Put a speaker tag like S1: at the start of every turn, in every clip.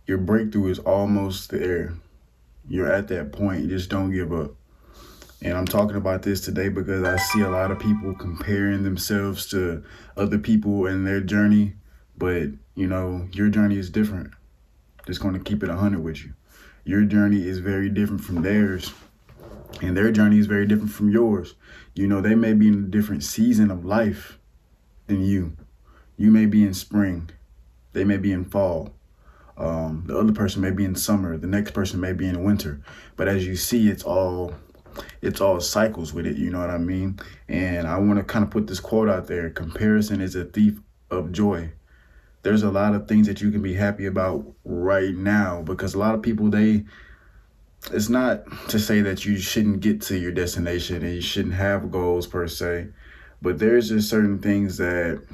S1: Your breakthrough is almost there. You're at that point. You just don't give up. And I'm talking about this today because I see a lot of people comparing themselves to other people and their journey. But, your journey is different. Just going to keep it 100 with you. Your journey is very different from theirs. And their journey is very different from yours. They may be in a different season of life than you. You may be in spring. They may be in fall. The other person may be in summer. The next person may be in winter. But as you see, it's all cycles with it. You know what I mean? And I want to kind of put this quote out there. Comparison is a thief of joy. There's a lot of things that you can be happy about right now because a lot of people, it's not to say that you shouldn't get to your destination and you shouldn't have goals per se, but there's just certain things that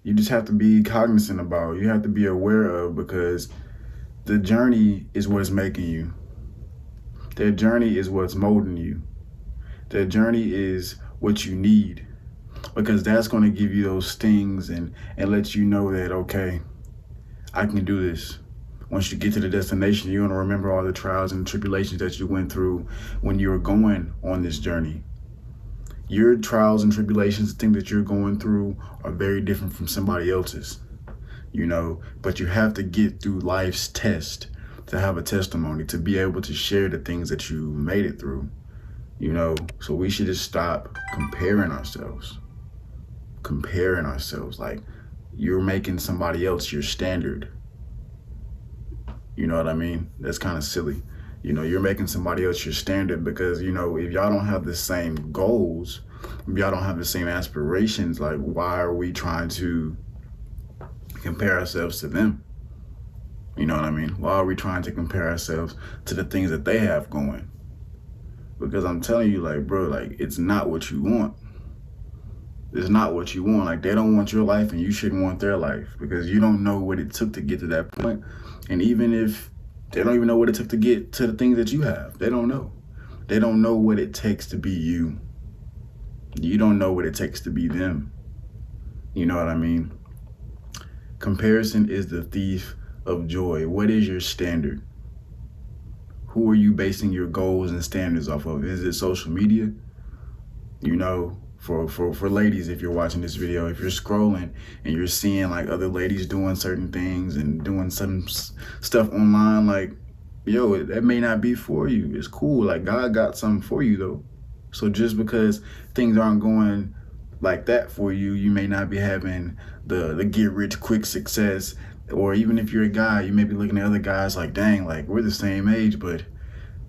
S1: you just have to be cognizant about. You have to be aware of because the journey is what's making you. That journey is what's molding you. That journey is what you need because that's going to give you those stings and let you know that, okay, I can do this. Once you get to the destination, you're going to remember all the trials and tribulations that you went through when you were going on this journey. Your trials and tribulations, the things that you're going through are very different from somebody else's, but you have to get through life's test to have a testimony, to be able to share the things that you made it through, so we should just stop comparing ourselves. Like you're making somebody else your standard. You know what I mean? That's kind of silly. You're making somebody else your standard because, if y'all don't have the same goals, if y'all don't have the same aspirations, like why are we trying to compare ourselves to them? You know what I mean? Why are we trying to compare ourselves to the things that they have going? Because I'm telling you, like, bro, like it's not what you want. It's not what you want. Like they don't want your life and you shouldn't want their life because you don't know what it took to get to that point. And even if they don't even know what it took to get to the things that you have, they don't know. They don't know what it takes to be you. You don't know what it takes to be them. You know what I mean? Comparison is the thief of joy. What is your standard? Who are you basing your goals and standards off of? Is it social media? For ladies, if you're watching this video, if you're scrolling and you're seeing like other ladies doing certain things and doing some stuff online, like, yo, that may not be for you. It's cool. Like God got something for you though. So just because things aren't going like that for you, you may not be having the get rich quick success. Or even if you're a guy, you may be looking at other guys like, dang, like we're the same age, but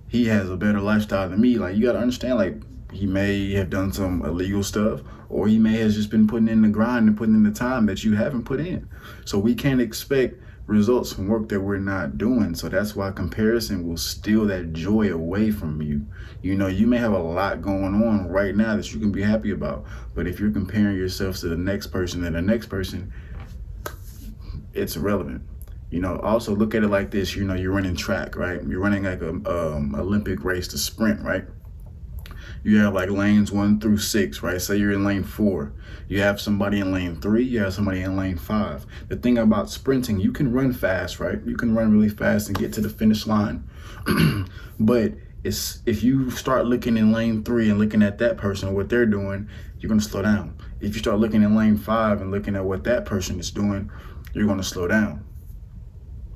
S1: he has a better lifestyle than me. Like you got to understand, like he may have done some illegal stuff, or he may have just been putting in the grind and putting in the time that you haven't put in. So we can't expect results from work that we're not doing. So that's why comparison will steal that joy away from you. You may have a lot going on right now that you can be happy about, but if you're comparing yourself to the next person and the next person, it's irrelevant. Also look at it like this. You're running track, right? You're running like a Olympic race to sprint, right? You have like lanes 1 through 6, right? Say you're in lane 4. You have somebody in lane 3. You have somebody in lane 5. The thing about sprinting, you can run fast, right? You can run really fast and get to the finish line. But if you start looking in lane 3 and looking at that person, what they're doing, you're going to slow down. If you start looking in lane 5 and looking at what that person is doing, you're going to slow down.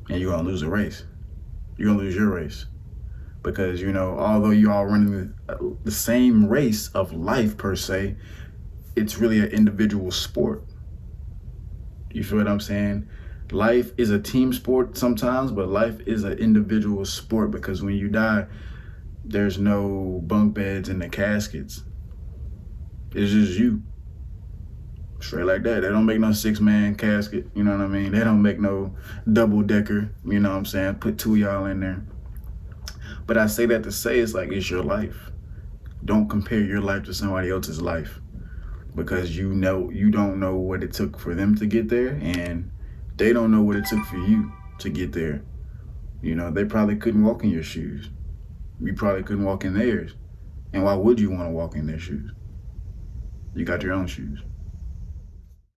S1: And you're going to lose a race. You're going to lose your race. Because, although you all running the same race of life per se, it's really an individual sport. You feel what I'm saying? Life is a team sport sometimes, but life is an individual sport because when you die, there's no bunk beds in the caskets. It's just you. Straight like that. They don't make no 6-man casket. You know what I mean? They don't make no double decker. You know what I'm saying? Put 2 of y'all in there. But I say that to say it's like it's your life. Don't compare your life to somebody else's life because you don't know what it took for them to get there and they don't know what it took for you to get there. They probably couldn't walk in your shoes. You probably couldn't walk in theirs. And why would you want to walk in their shoes? You got your own shoes.